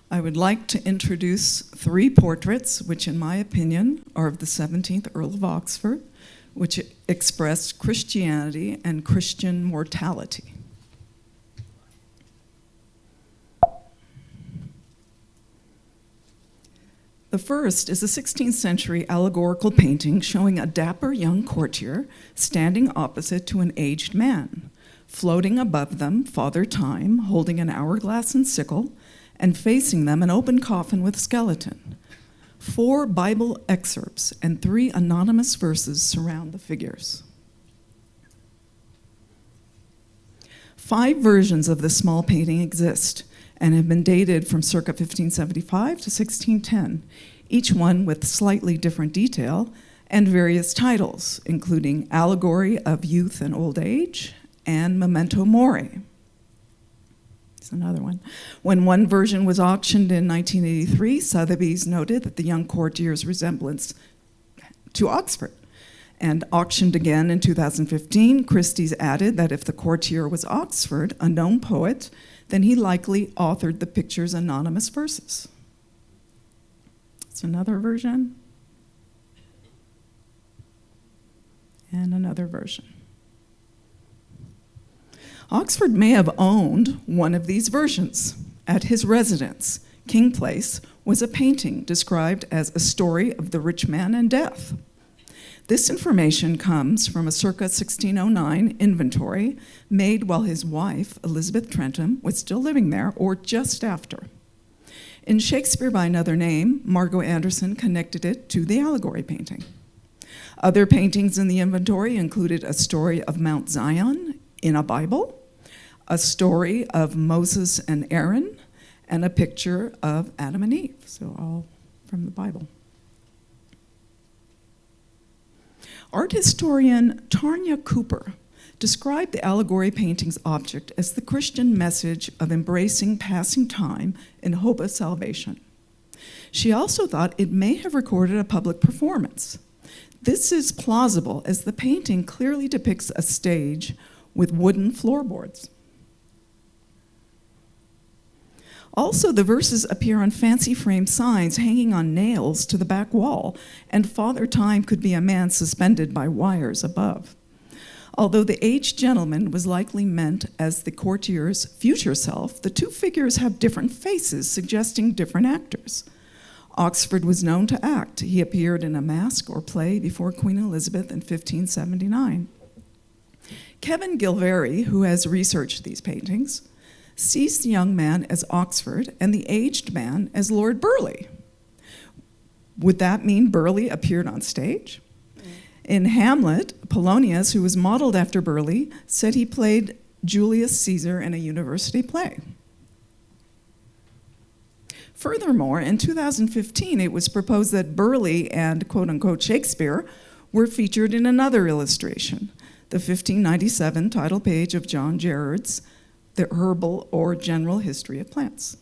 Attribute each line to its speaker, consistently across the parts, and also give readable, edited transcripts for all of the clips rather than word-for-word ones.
Speaker 1: I would like to introduce three portraits, which in my opinion are of the 17th Earl of Oxford, which expressed Christianity and Christian mortality. The first is a 16th century allegorical painting showing a dapper young courtier standing opposite to an aged man. Floating above them, Father Time, holding an hourglass and sickle, and facing them an open coffin with skeleton. 4 Bible excerpts and 3 anonymous verses surround the figures. 5 versions of this small painting exist and have been dated from circa 1575 to 1610, each one with slightly different detail and various titles, including Allegory of Youth and Old Age and Memento Mori. It's another one. When one version was auctioned in 1983, Sotheby's noted that the young courtier's resemblance to Oxford. And auctioned again in 2015, Christie's added that if the courtier was Oxford, a known poet, then he likely authored the picture's anonymous verses. It's another version. And another version. Oxford may have owned one of these versions. At his residence, King Place, was a painting described as a story of the rich man and death. This information comes from a circa 1609 inventory made while his wife, Elizabeth Trentham, was still living there, or just after. In Shakespeare by Another Name, Margot Anderson connected it to the allegory painting. Other paintings in the inventory included a story of Mount Zion in a Bible, a story of Moses and Aaron, and a picture of Adam and Eve, so all from the Bible. Art historian Tarnia Cooper described the allegory painting's object as the Christian message of embracing passing time in hope of salvation. She also thought it may have recorded a public performance. This is plausible, as the painting clearly depicts a stage with wooden floorboards. Also, the verses appear on fancy frame signs hanging on nails to the back wall, and Father Time could be a man suspended by wires above. Although the aged gentleman was likely meant as the courtier's future self, the two figures have different faces, suggesting different actors. Oxford was known to act. He appeared in a masque or play before Queen Elizabeth in 1579. Kevin Gilvary, who has researched these paintings, sees the young man as Oxford and the aged man as Lord Burleigh. Would that mean Burleigh appeared on stage? In Hamlet, Polonius, who was modeled after Burleigh, said he played Julius Caesar in a university play. Furthermore, in 2015, it was proposed that Burleigh and quote-unquote Shakespeare were featured in another illustration, the 1597 title page of John Gerard's The Herbal or General History of Plants.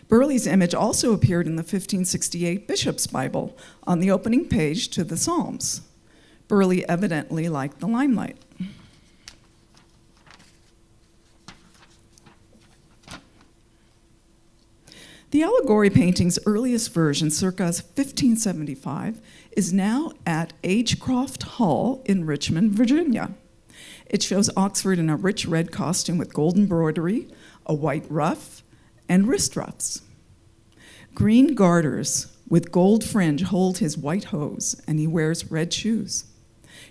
Speaker 1: Burleigh's image also appeared in the 1568 Bishop's Bible on the opening page to the Psalms. Burleigh evidently liked the limelight. The allegory painting's earliest version, circa 1575, is now at Agecroft Hall in Richmond, Virginia. It shows Oxford in a rich red costume with gold embroidery, a white ruff, and wrist ruffs. Green garters with gold fringe hold his white hose, and he wears red shoes.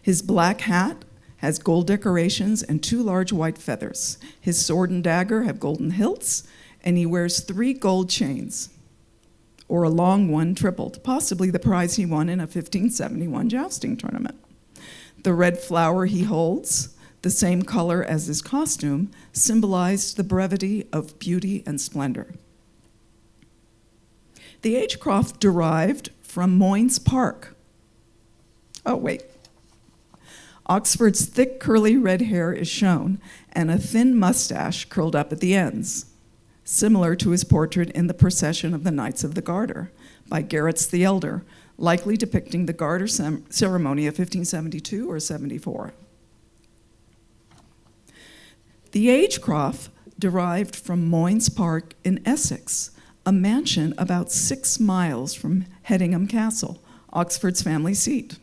Speaker 1: His black hat has gold decorations and 2 large white feathers. His sword and dagger have golden hilts, and he wears 3 gold chains, or a long one tripled, possibly the prize he won in a 1571 jousting tournament. The red flower he holds, the same color as his costume, symbolized the brevity of beauty and splendor. The Agecroft derived from Moynes Park. Oh, wait. Oxford's thick, curly red hair is shown, and a thin mustache curled up at the ends, similar to his portrait in The Procession of the Knights of the Garter by Garrett the Elder, likely depicting the Garter ceremony of 1572 or 74. The Agecroft derived from Moynes Park in Essex, a mansion about 6 miles from Hedingham Castle, Oxford's family seat.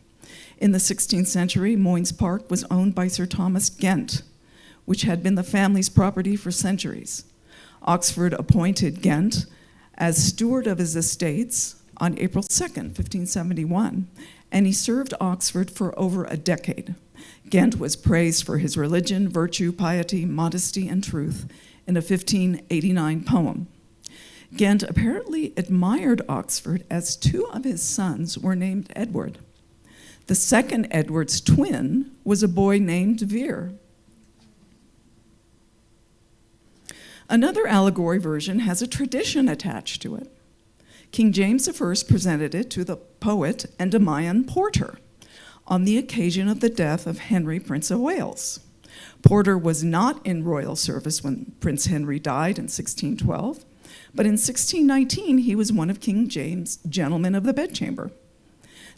Speaker 1: In the 16th century, Moynes Park was owned by Sir Thomas Ghent, which had been the family's property for centuries. Oxford appointed Ghent as steward of his estates on April 2nd, 1571, and he served Oxford for over a decade. Ghent was praised for his religion, virtue, piety, modesty, and truth in a 1589 poem. Ghent apparently admired Oxford as 2 of his sons were named Edward. The second Edward's twin was a boy named de Vere. Another allegory version has a tradition attached to it. King James I presented it to the poet Endymion Porter on the occasion of the death of Henry, Prince of Wales. Porter was not in royal service when Prince Henry died in 1612, but in 1619 he was one of King James' gentlemen of the bedchamber.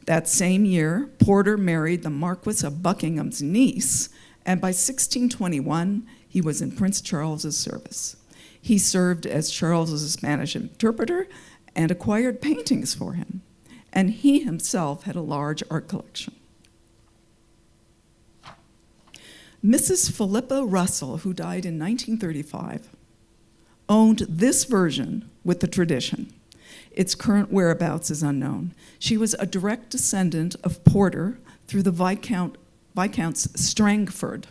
Speaker 1: That same year, Porter married the Marquis of Buckingham's niece, and by 1621, he was in Prince Charles's service. He served as Charles's Spanish interpreter and acquired paintings for him, and he himself had a large art collection. Mrs. Philippa Russell, who died in 1935, owned this version with the tradition. Its current whereabouts is unknown. She was a direct descendant of Porter through the Viscounts Strangford.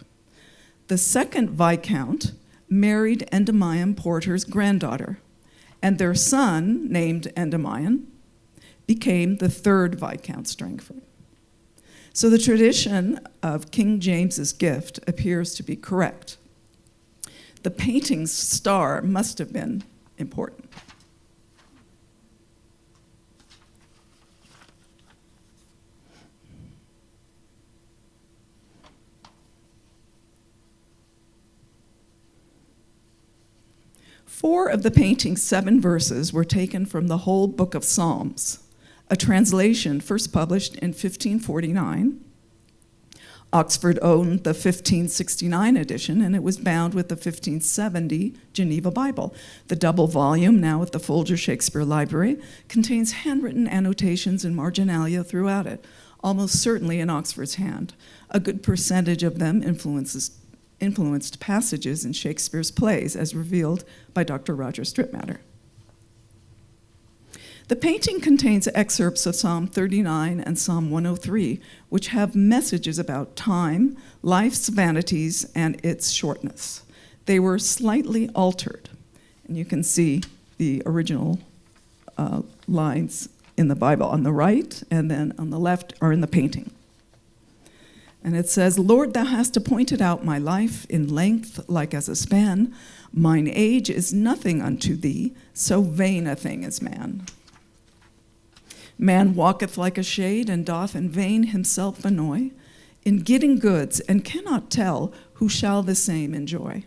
Speaker 1: The second Viscount married Endymion Porter's granddaughter, and their son, named Endymion, became the third Viscount Strangford. So the tradition of King James's gift appears to be correct. The painting's star must have been important. Four of the painting's 7 verses were taken from the whole book of Psalms, a translation first published in 1549. Oxford owned the 1569 edition, and it was bound with the 1570 Geneva Bible. The double volume, now at the Folger Shakespeare Library, contains handwritten annotations and marginalia throughout it, almost certainly in Oxford's hand. A good percentage of them influenced passages in Shakespeare's plays, as revealed by Dr. Roger Strittmatter. The painting contains excerpts of Psalm 39 and Psalm 103, which have messages about time, life's vanities, and its shortness. They were slightly altered, and you can see the original lines in the Bible on the right, and then on the left are in the painting. And it says, Lord, thou hast appointed out my life in length like as a span. Mine age is nothing unto thee, so vain a thing is man. Man walketh like a shade, and doth in vain himself annoy, in getting goods, and cannot tell who shall the same enjoy.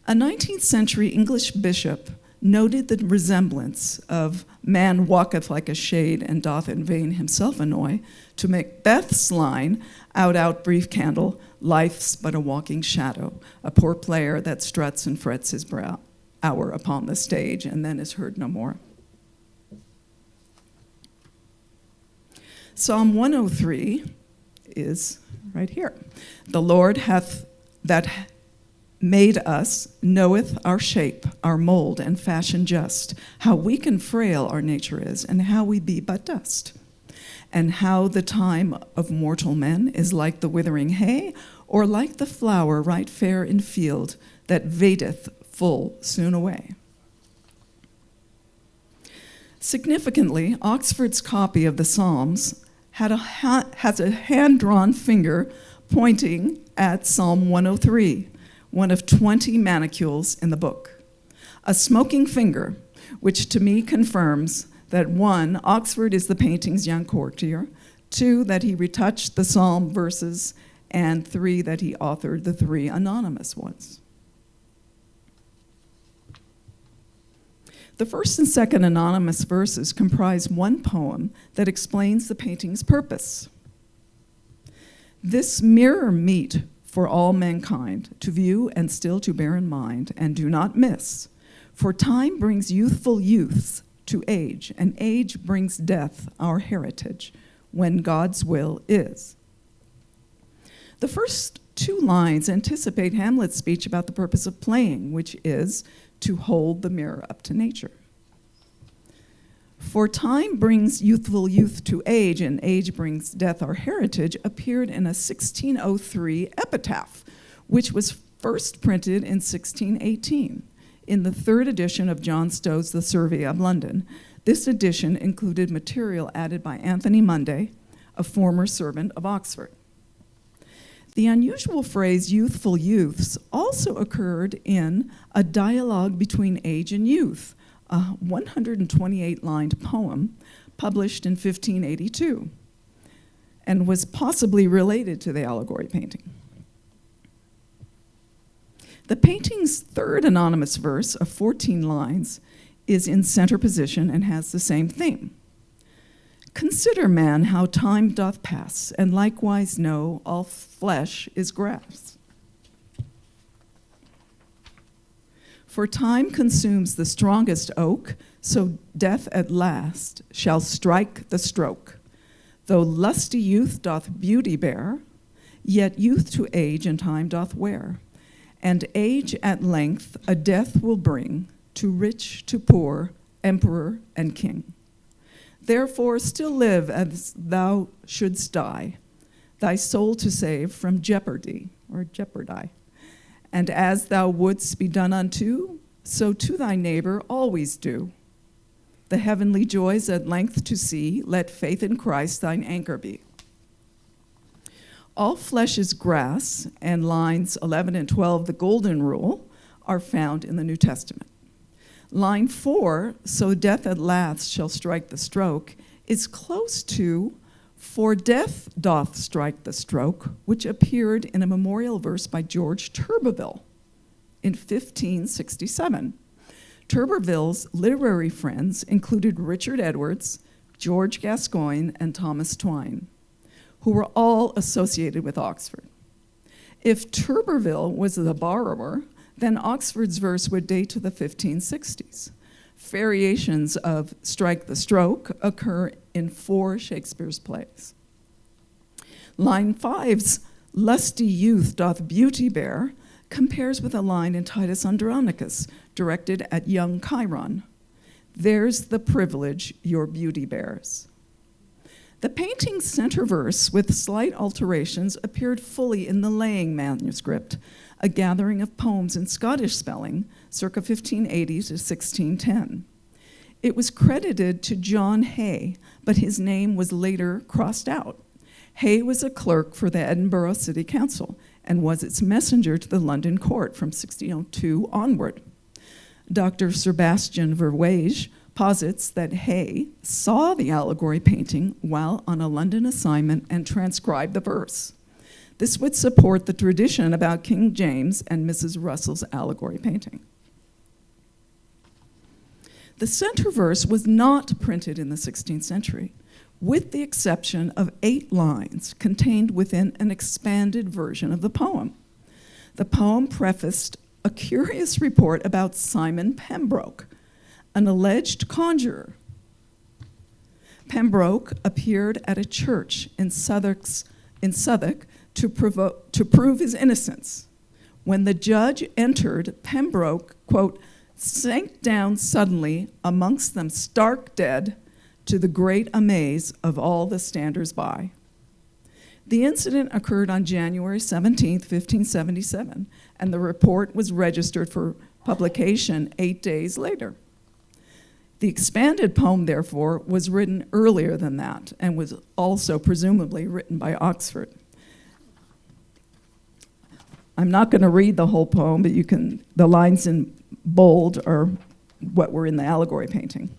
Speaker 1: A 19th century English bishop noted the resemblance of man walketh like a shade, and doth in vain himself annoy, to Macbeth's line, out, brief candle, life's but a walking shadow, a poor player that struts and frets his brow hour upon the stage, and then is heard no more. Psalm 103 is right here. The Lord that made us knoweth our shape, our mold, and fashion just, how weak and frail our nature is, and how we be but dust, and how the time of mortal men is like the withering hay, or like the flower right fair in field, that vadeth full soon away. Significantly, Oxford's copy of the Psalms has a hand-drawn finger pointing at Psalm 103, one of 20 manicules in the book. A smoking finger, which to me confirms that 1, Oxford is the painting's young courtier, 2, that he retouched the psalm verses, and 3, that he authored the 3 anonymous ones. The first and second anonymous verses comprise one poem that explains the painting's purpose. This mirror meet for all mankind to view and still to bear in mind, and do not miss. For time brings youthful youths to age, and age brings death, our heritage, when God's will is. The first two lines anticipate Hamlet's speech about the purpose of playing, which is to hold the mirror up to nature. For time brings youthful youth to age, and age brings death, our heritage, appeared in a 1603 epitaph, which was first printed in 1618 in the third edition of John Stowe's The Survey of London. This edition included material added by Anthony Munday, a former servant of Oxford. The unusual phrase youthful youths also occurred in A Dialogue Between Age and Youth, a 128-line poem published in 1582, and was possibly related to the allegory painting. The painting's third anonymous verse of 14 lines is in center position and has the same theme. Consider, man, how time doth pass, and likewise know all flesh is grass. For time consumes the strongest oak, so death at last shall strike the stroke. Though lusty youth doth beauty bear, yet youth to age and time doth wear. And age at length a death will bring, to rich, to poor, emperor and king. Therefore still live as thou shouldst die, thy soul to save from jeopardy, or jeopardy. And as thou wouldst be done unto, so to thy neighbor always do. The heavenly joys at length to see, let faith in Christ thine anchor be. All flesh is grass, and lines 11 and 12, the golden rule, are found in the New Testament. Line 4, so death at last shall strike the stroke, is close to for death doth strike the stroke, which appeared in a memorial verse by George Turberville in 1567. Turberville's literary friends included Richard Edwards, George Gascoigne, and Thomas Twine, who were all associated with Oxford. If Turberville was the borrower, then Oxford's verse would date to the 1560s. Variations of strike the stroke occur in 4 Shakespeare's plays. Line 5's lusty youth doth beauty bear compares with a line in Titus Andronicus directed at young Chiron. There's the privilege your beauty bears. The painting's center verse, with slight alterations, appeared fully in the Laying manuscript, a gathering of poems in Scottish spelling, circa 1580 to 1610. It was credited to John Hay, but his name was later crossed out. Hay was a clerk for the Edinburgh City Council and was its messenger to the London court from 1602 onward. Dr. Sebastian Verweij posits that Hay saw the allegory painting while on a London assignment and transcribed the verse. This would support the tradition about King James and Mrs. Russell's allegory painting. The center verse was not printed in the 16th century, with the exception of 8 lines contained within an expanded version of the poem. The poem prefaced a curious report about Simon Pembroke, an alleged conjurer. Pembroke appeared at a church in Southwark to prove his innocence. When the judge entered, Pembroke, quote, sank down suddenly amongst them stark dead, to the great amaze of all the standers by. The incident occurred on January 17, 1577, and the report was registered for publication 8 days later. The expanded poem, therefore, was written earlier than that and was also presumably written by Oxford. I'm not going to read the whole poem, but the lines in bold are what were in the allegory painting.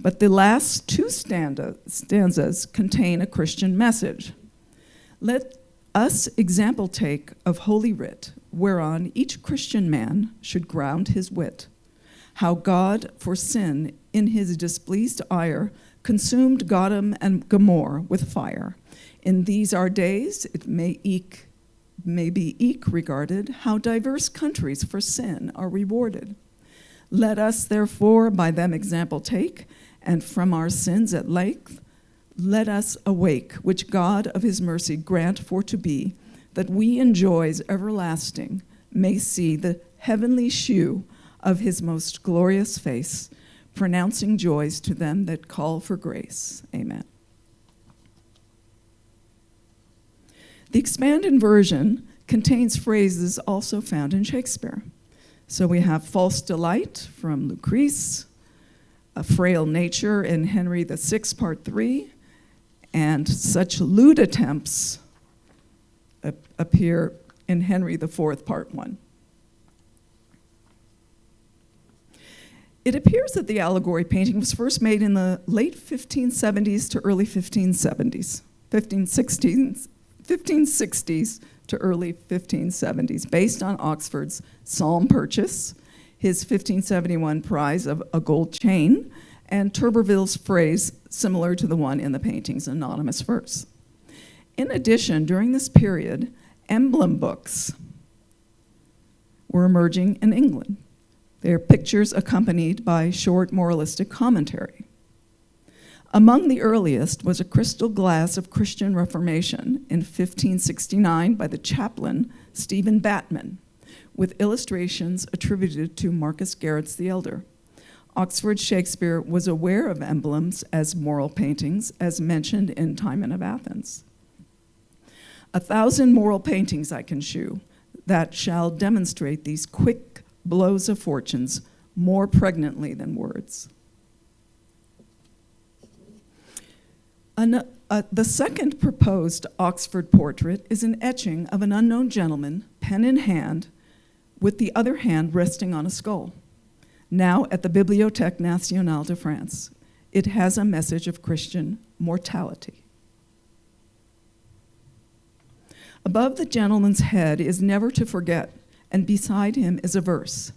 Speaker 1: But the last 2 stanzas contain a Christian message. Let us example take of Holy Writ, whereon each Christian man should ground his wit. How God, for sin, in his displeased ire, consumed Sodom and Gomorrah with fire. In these our days it may eke may be eke regarded, how diverse countries for sin are rewarded. Let us therefore by them example take, and from our sins at length let us awake, which God of his mercy grant for to be, that we in joys everlasting may see the heavenly shew of his most glorious face, pronouncing joys to them that call for grace. Amen. The expanded version contains phrases also found in Shakespeare. So we have false delight from Lucrece, a frail nature in Henry VI, Part 3, and such lewd attempts appear in Henry IV, Part 1. It appears that the allegory painting was first made in the late 1570s to early 1570s, 1560s to early 1570s, based on Oxford's Psalm purchase, his 1571 prize of a gold chain, and Turberville's phrase similar to the one in the painting's anonymous verse. In addition, during this period, emblem books were emerging in England. Their pictures accompanied by short moralistic commentary. Among the earliest was a crystal glass of Christian Reformation in 1569 by the chaplain Stephen Batman, with illustrations attributed to Marcus Garrett's the Elder. Oxford Shakespeare was aware of emblems as moral paintings, as mentioned in Timon of Athens. 1,000 moral paintings I can shew that shall demonstrate these quick blows of fortunes more pregnantly than words. The second proposed Oxford portrait is an etching of an unknown gentleman, pen in hand, with the other hand resting on a skull, now at the Bibliothèque Nationale de France. It has a message of Christian mortality. Above the gentleman's head is never to forget, and beside him is a verse.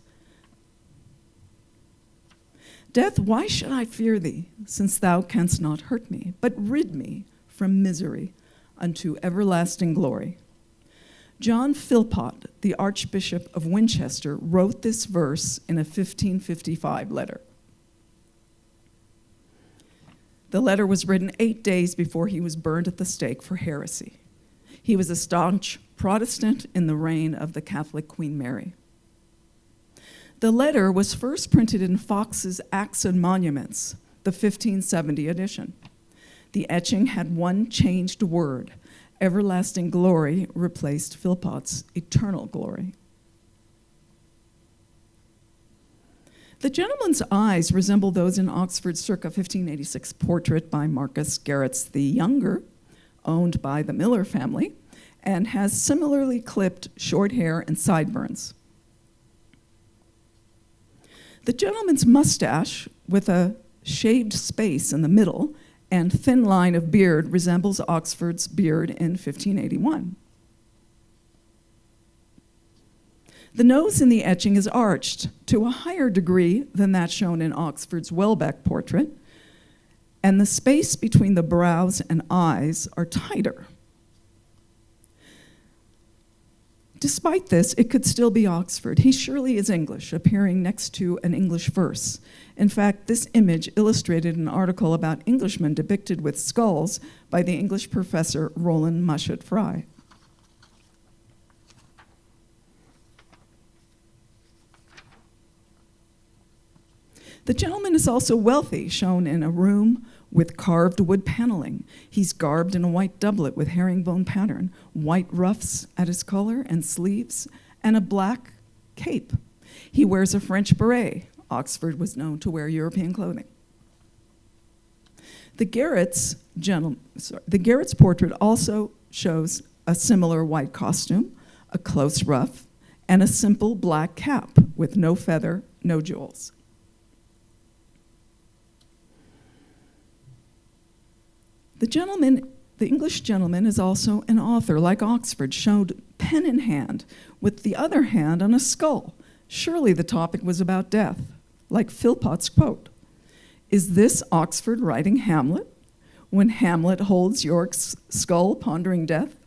Speaker 1: Death, why should I fear thee, since thou canst not hurt me, but rid me from misery unto everlasting glory? John Philpot, the Archbishop of Winchester, wrote this verse in a 1555 letter. The letter was written 8 days before he was burned at the stake for heresy. He was a staunch Protestant in the reign of the Catholic Queen Mary. The letter was first printed in Fox's Acts and Monuments, the 1570 edition. The etching had one changed word. Everlasting glory replaced Philpot's eternal glory. The gentleman's eyes resemble those in Oxford's circa 1586 portrait by Marcus Garrett's the Younger, owned by the Miller family, and has similarly clipped short hair and sideburns. The gentleman's mustache, with a shaved space in the middle and thin line of beard, resembles Oxford's beard in 1581. The nose in the etching is arched to a higher degree than that shown in Oxford's Welbeck portrait, and the space between the brows and eyes are tighter. Despite this, it could still be Oxford. He surely is English, appearing next to an English verse. In fact, this image illustrated an article about Englishmen depicted with skulls by the English professor Roland Mushet Fry. The gentleman is also wealthy, shown in a room with carved wood paneling. He's garbed in a white doublet with herringbone pattern, white ruffs at his collar and sleeves, and a black cape. He wears a French beret. Oxford was known to wear European clothing. The Garrett's portrait also shows a similar white costume, a close ruff, and a simple black cap with no feather, no jewels. The English gentleman is also an author, like Oxford, showed pen in hand, with the other hand on a skull. Surely the topic was about death, like Philpot's quote. Is this Oxford writing Hamlet, when Hamlet holds York's skull pondering death?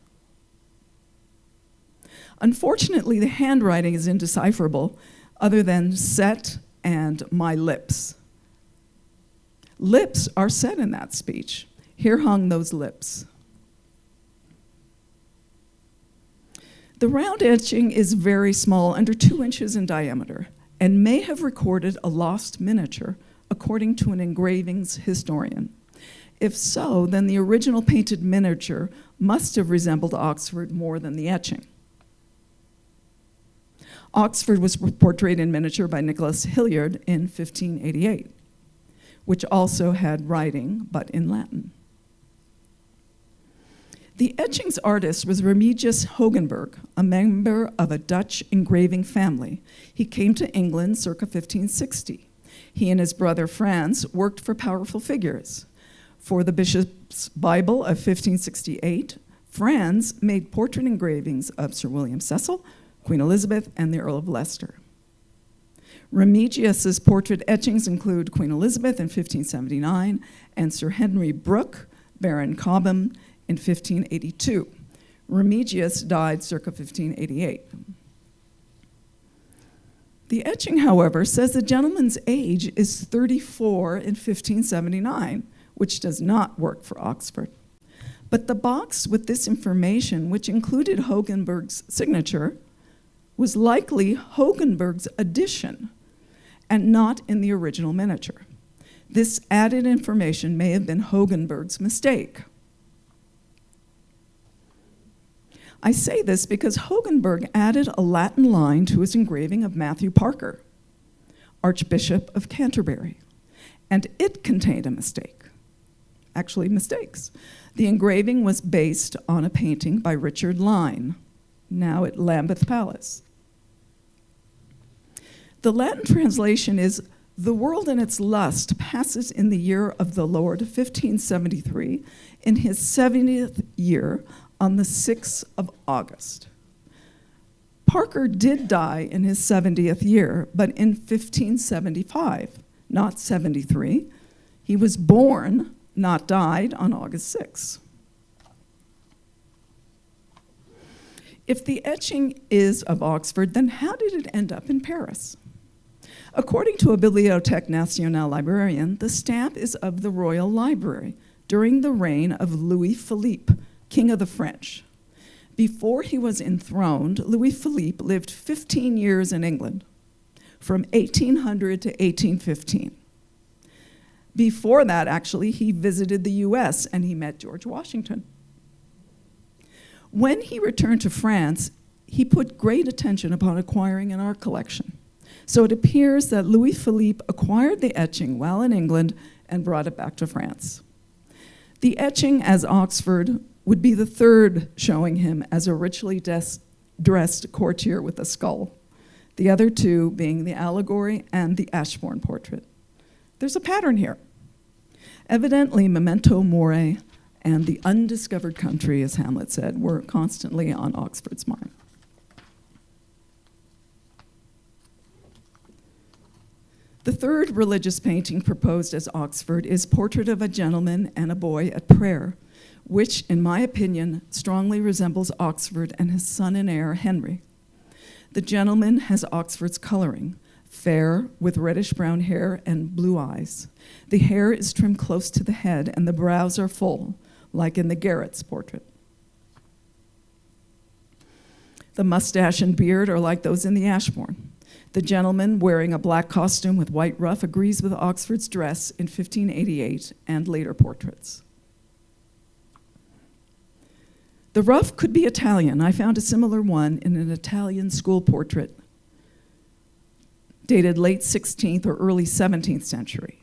Speaker 1: Unfortunately, the handwriting is indecipherable, other than set and my lips. Lips are said in that speech. Here hung those lips. The round etching is very small, under 2 inches in diameter, and may have recorded a lost miniature, according to an engravings historian. If so, then the original painted miniature must have resembled Oxford more than the etching. Oxford was portrayed in miniature by Nicholas Hilliard in 1588, which also had writing, but in Latin. The etching's artist was Remigius Hogenberg, a member of a Dutch engraving family. He came to England circa 1560. He and his brother Franz worked for powerful figures. For the Bishop's Bible of 1568, Franz made portrait engravings of Sir William Cecil, Queen Elizabeth, and the Earl of Leicester. Remigius's portrait etchings include Queen Elizabeth in 1579 and Sir Henry Brooke, Baron Cobham, in 1582. Remigius died circa 1588. The etching, however, says the gentleman's age is 34 in 1579, which does not work for Oxford. But the box with this information, which included Hogenberg's signature, was likely Hogenberg's addition and not in the original miniature. This added information may have been Hogenberg's mistake. I say this because Hogenberg added a Latin line to his engraving of Matthew Parker, Archbishop of Canterbury, and it contained a mistake. Actually, mistakes. The engraving was based on a painting by Richard Lyne, now at Lambeth Palace. The Latin translation is, "The world in its lust passes in the year of the Lord 1573, in his 70th year, on the 6th of August. Parker did die in his 70th year, but in 1575, not 73. He was born, not died, on August 6th. If the etching is of Oxford, then how did it end up in Paris? According to a Bibliothèque Nationale librarian, the stamp is of the Royal Library during the reign of Louis Philippe, King of the French. Before he was enthroned, Louis Philippe lived 15 years in England, from 1800 to 1815. Before that, actually, he visited the US and he met George Washington. When he returned to France, he put great attention upon acquiring an art collection. So it appears that Louis Philippe acquired the etching while in England and brought it back to France. The etching as Oxford would be the third showing him as a richly dressed courtier with a skull, the other two being the allegory and the Ashbourne portrait. There's a pattern here. Evidently, memento mori and the undiscovered country, as Hamlet said, were constantly on Oxford's mind. The third religious painting proposed as Oxford is Portrait of a Gentleman and a Boy at Prayer, which, in my opinion, strongly resembles Oxford and his son and heir, Henry. The gentleman has Oxford's coloring, fair with reddish-brown hair and blue eyes. The hair is trimmed close to the head and the brows are full, like in the Garrett's portrait. The mustache and beard are like those in the Ashbourne. The gentleman, wearing a black costume with white ruff, agrees with Oxford's dress in 1588 and later portraits. The ruff could be Italian. I found a similar one in an Italian school portrait dated late 16th or early 17th century.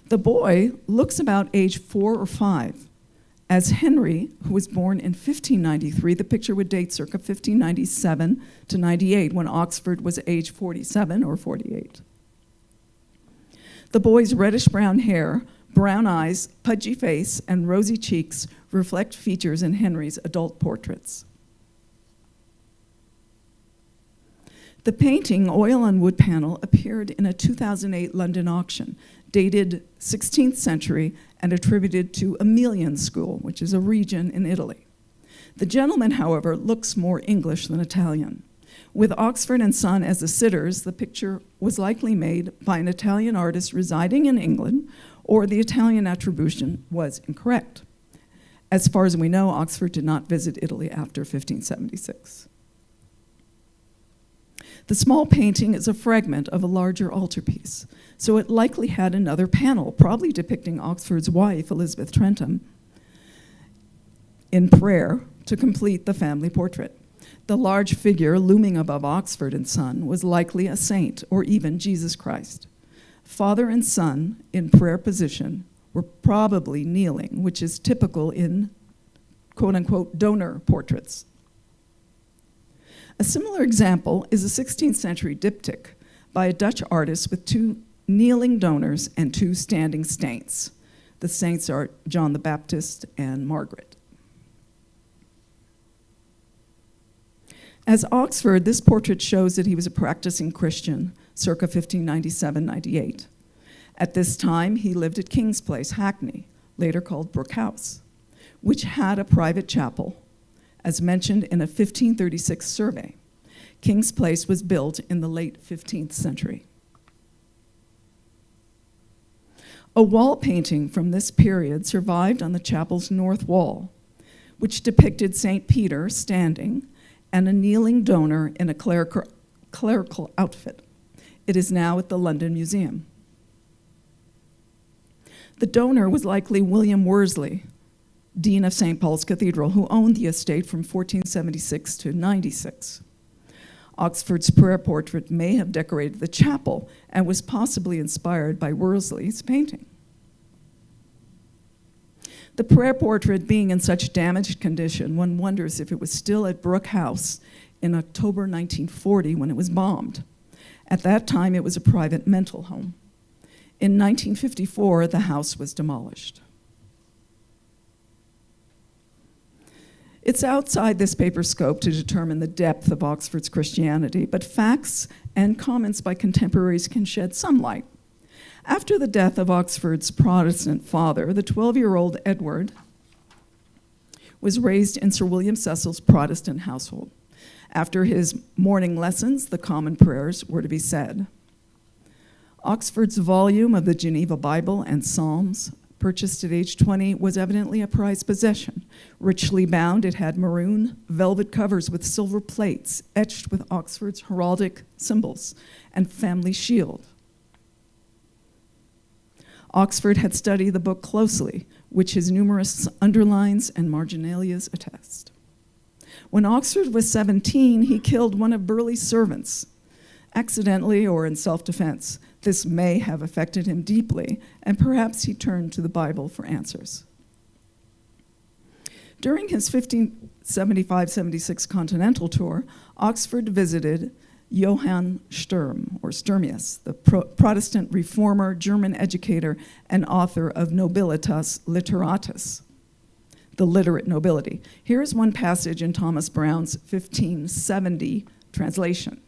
Speaker 1: The boy looks about age 4 or 5. As Henry, who was born in 1593, the picture would date circa 1597 to 98, when Oxford was age 47 or 48. The boy's reddish-brown hair, brown eyes, pudgy face, and rosy cheeks reflect features in Henry's adult portraits. The painting, oil on wood panel, appeared in a 2008 London auction, dated 16th century and attributed to Emilian School, which is a region in Italy. The gentleman, however, looks more English than Italian. With Oxford and Son as the sitters, the picture was likely made by an Italian artist residing in England, or the Italian attribution was incorrect. As far as we know, Oxford did not visit Italy after 1576. The small painting is a fragment of a larger altarpiece, so it likely had another panel, probably depicting Oxford's wife, Elizabeth Trentham, in prayer to complete the family portrait. The large figure looming above Oxford and Son was likely a saint or even Jesus Christ. Father and son in prayer position were probably kneeling, which is typical in quote-unquote donor portraits. A similar example is a 16th century diptych by a Dutch artist with 2 kneeling donors and 2 standing saints. The saints are John the Baptist and Margaret. As Oxford, this portrait shows that he was a practicing Christian, circa 1597-98. At this time, he lived at King's Place, Hackney, later called Brooke House, which had a private chapel, as mentioned in a 1536 survey. King's Place was built in the late 15th century. A wall painting from this period survived on the chapel's north wall, which depicted St. Peter standing and a kneeling donor in a clerical outfit. It is now at the London Museum. The donor was likely William Worsley, Dean of St. Paul's Cathedral, who owned the estate from 1476 to 96. Oxford's prayer portrait may have decorated the chapel and was possibly inspired by Worsley's painting. The prayer portrait being in such damaged condition, one wonders if it was still at Brooke House in October 1940 when it was bombed. At that time, it was a private mental home. In 1954, the house was demolished. It's outside this paper's scope to determine the depth of Oxford's Christianity, but facts and comments by contemporaries can shed some light. After the death of Oxford's Protestant father, the 12-year-old Edward was raised in Sir William Cecil's Protestant household. After his morning lessons, the common prayers were to be said. Oxford's volume of the Geneva Bible and Psalms, purchased at age 20, was evidently a prized possession. Richly bound, it had maroon velvet covers with silver plates etched with Oxford's heraldic symbols and family shield. Oxford had studied the book closely, which his numerous underlines and marginalias attest. When Oxford was 17, he killed one of Burleigh's servants, accidentally or in self-defense. This may have affected him deeply, and perhaps he turned to the Bible for answers. During his 1575-76 continental tour, Oxford visited Johann Sturm, or Sturmius, the Protestant reformer, German educator, and author of Nobilitas Literatus, the literate nobility. Here is one passage in Thomas Brown's 1570 translation.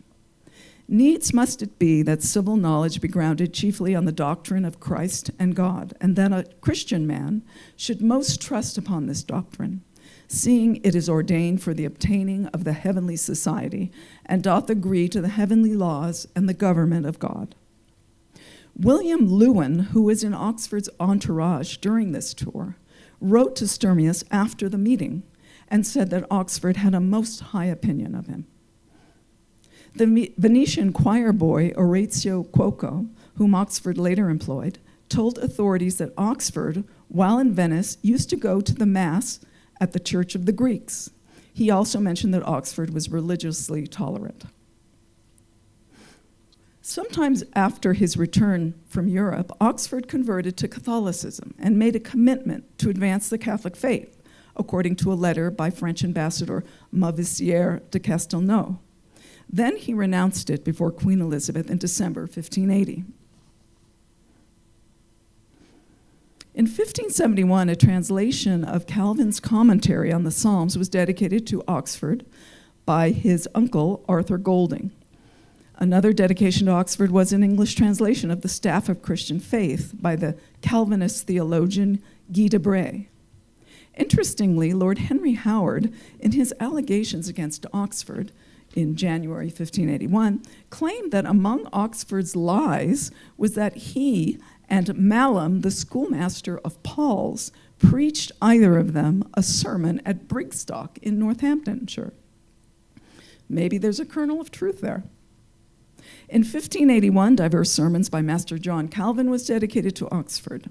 Speaker 1: Needs must it be that civil knowledge be grounded chiefly on the doctrine of Christ and God, and that a Christian man should most trust upon this doctrine, seeing it is ordained for the obtaining of the heavenly society, and doth agree to the heavenly laws and the government of God. William Lewin, who was in Oxford's entourage during this tour, wrote to Sturmius after the meeting and said that Oxford had a most high opinion of him. The Venetian choir boy, Orazio Cuoco, whom Oxford later employed, told authorities that Oxford, while in Venice, used to go to the Mass at the Church of the Greeks. He also mentioned that Oxford was religiously tolerant. Sometimes after his return from Europe, Oxford converted to Catholicism and made a commitment to advance the Catholic faith, according to a letter by French ambassador Mauvissiere de Castelnau. Then he renounced it before Queen Elizabeth in December 1580. In 1571, a translation of Calvin's commentary on the Psalms was dedicated to Oxford by his uncle, Arthur Golding. Another dedication to Oxford was an English translation of the Staff of Christian Faith by the Calvinist theologian Guy de Vere. Interestingly, Lord Henry Howard, in his allegations against Oxford in January 1581, claimed that among Oxford's lies was that he and Mallam, the schoolmaster of Paul's, preached, either of them, a sermon at Brigstock in Northamptonshire. Maybe there's a kernel of truth there. In 1581, diverse sermons by Master John Calvin was dedicated to Oxford.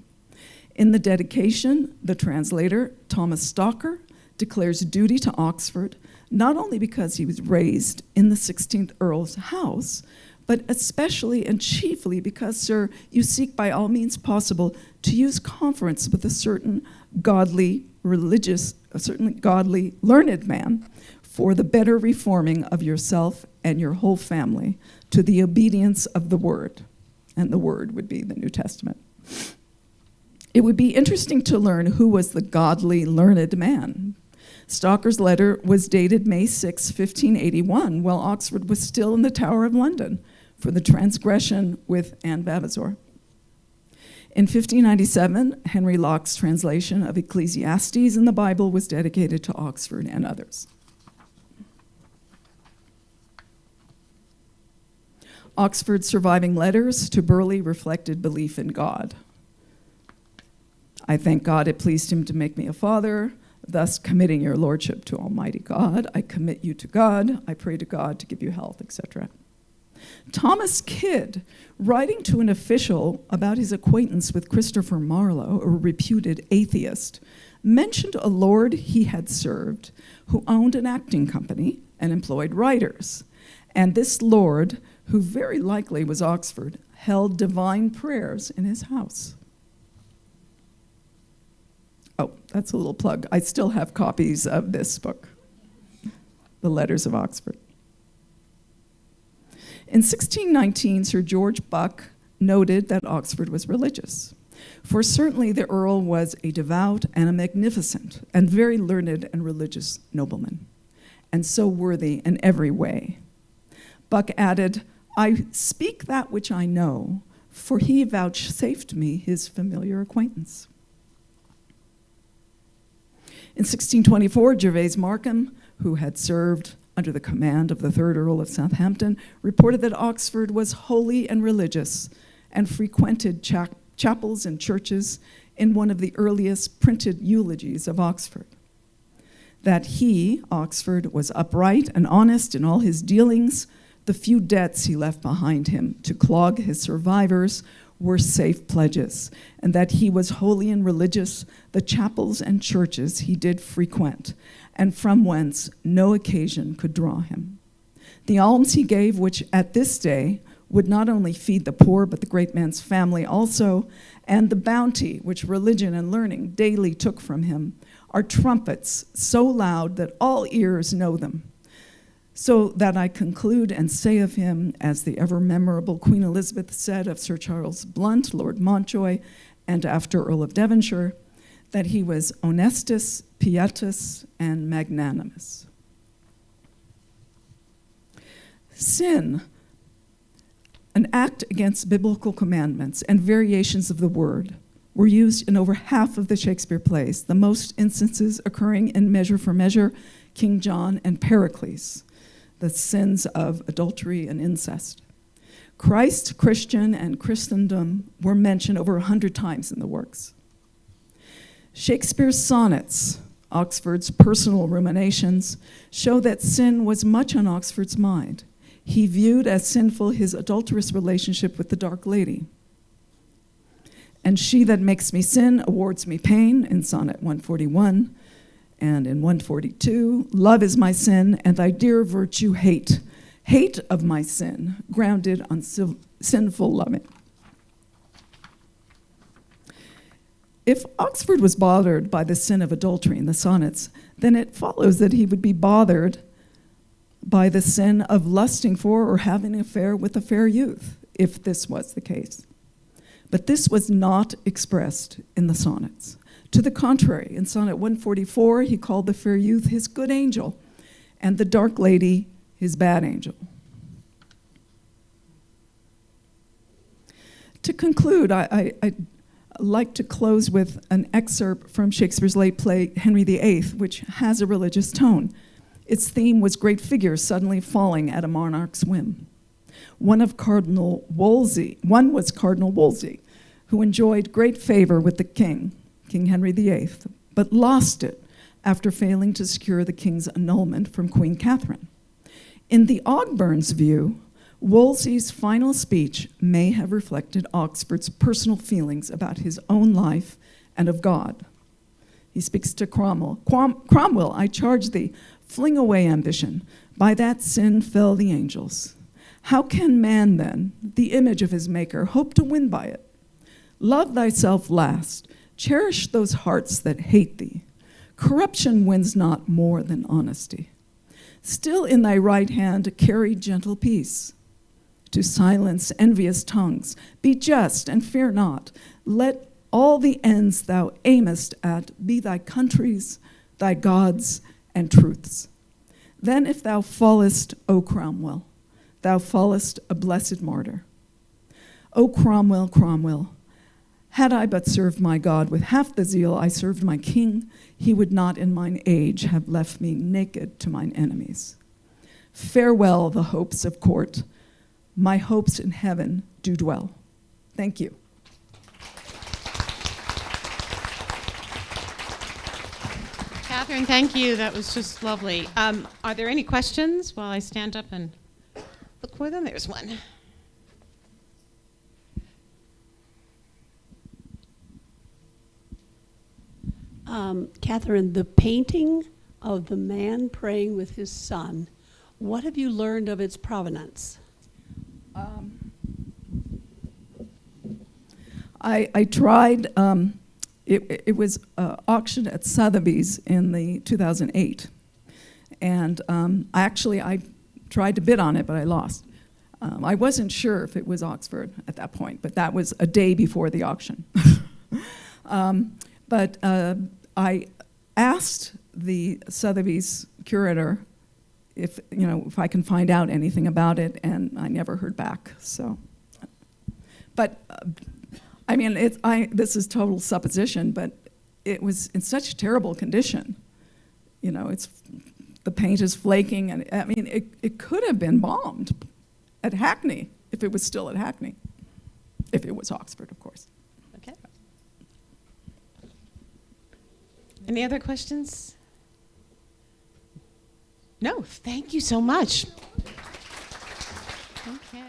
Speaker 1: In the dedication, the translator, Thomas Stalker, declares duty to Oxford, not only because he was raised in the 16th Earl's house, but especially and chiefly because, sir, you seek by all means possible to use conference with a certain godly, learned man for the better reforming of yourself and your whole family to the obedience of the word. And the word would be the New Testament. It would be interesting to learn who was the godly, learned man. Stalker's letter was dated May 6, 1581, while Oxford was still in the Tower of London for the transgression with Anne Vavasor. In 1597, Henry Locke's translation of Ecclesiastes in the Bible was dedicated to Oxford and others. Oxford's surviving letters to Burghley reflected belief in God. I thank God it pleased him to make me a father, thus committing your lordship to Almighty God. I commit you to God. I pray to God to give you health, etc. Thomas Kidd, writing to an official about his acquaintance with Christopher Marlowe, a reputed atheist, mentioned a lord he had served who owned an acting company and employed writers. And this lord, who very likely was Oxford, held divine prayers in his house. Oh, that's a little plug. I still have copies of this book, The Letters of Oxford. In 1619, Sir George Buck noted that Oxford was religious, for certainly the Earl was a devout and a magnificent and very learned and religious nobleman, and so worthy in every way. Buck added, I speak that which I know, for he vouchsafed me his familiar acquaintance. In 1624, Gervase Markham, who had served under the command of the 3rd Earl of Southampton, reported that Oxford was holy and religious and frequented chapels and churches in one of the earliest printed eulogies of Oxford. That he, Oxford, was upright and honest in all his dealings, the few debts he left behind him to clog his survivors were safe pledges, and that he was holy and religious, the chapels and churches he did frequent, and from whence no occasion could draw him. The alms he gave, which at this day would not only feed the poor, but the great man's family also, and the bounty which religion and learning daily took from him, are trumpets so loud that all ears know them. So that I conclude and say of him, as the ever-memorable Queen Elizabeth said of Sir Charles Blount, Lord Montjoy, and after Earl of Devonshire, that he was honestus, pietus, and magnanimous. Sin, an act against biblical commandments and variations of the word, were used in over half of the Shakespeare plays, the most instances occurring in Measure for Measure, King John, and Pericles, the sins of adultery and incest. Christ, Christian, and Christendom were mentioned over 100 times in the works. Shakespeare's sonnets, Oxford's personal ruminations, show that sin was much on Oxford's mind. He viewed as sinful his adulterous relationship with the Dark Lady. And she that makes me sin awards me pain, in Sonnet 141, and in 142, love is my sin, and thy dear virtue hate. Hate of my sin, grounded on sinful loving. If Oxford was bothered by the sin of adultery in the sonnets, then it follows that he would be bothered by the sin of lusting for or having an affair with a fair youth, if this was the case. But this was not expressed in the sonnets. To the contrary, in Sonnet 144, he called the fair youth his good angel, and the dark lady his bad angel. To conclude, I I'd like to close with an excerpt from Shakespeare's late play, Henry VIII, which has a religious tone. Its theme was great figures suddenly falling at a monarch's whim. One was Cardinal Wolsey, who enjoyed great favor with the king, King Henry VIII, but lost it after failing to secure the king's annulment from Queen Catherine. In the Ogburns' view, Wolsey's final speech may have reflected Oxford's personal feelings about his own life and of God. He speaks to Cromwell. Cromwell, I charge thee, fling away ambition. By that sin fell the angels. How can man then, the image of his maker, hope to win by it? Love thyself last. Cherish those hearts that hate thee. Corruption wins not more than honesty. Still in thy right hand carry gentle peace. To silence envious tongues, be just and fear not. Let all the ends thou aimest at be thy country's, thy God's, and truth's. Then if thou fallest, O Cromwell, thou fallest a blessed martyr. O Cromwell, Cromwell, had I but served my God with half the zeal I served my king, he would not in mine age have left me naked to mine enemies. Farewell the hopes of court, my hopes in heaven do dwell. Thank you.
Speaker 2: Katherine, thank you. That was just lovely. Are there any questions while I stand up and look for them? There's one.
Speaker 3: Katherine, the painting of the man praying with his son, what have you learned of its provenance?
Speaker 1: I tried, it was auctioned at Sotheby's in the 2008. And I tried to bid on it, but I lost. I wasn't sure if it was Oxford at that point, but that was a day before the auction. But I asked the Sotheby's curator if I can find out anything about it, and I never heard back. So, but I mean, this is total supposition, but it was in such terrible condition. The paint is flaking, and I mean, it could have been bombed at Hackney if it was still at Hackney, if it was Oxford, of course.
Speaker 2: Okay. Any other questions? No, thank you so much. Okay.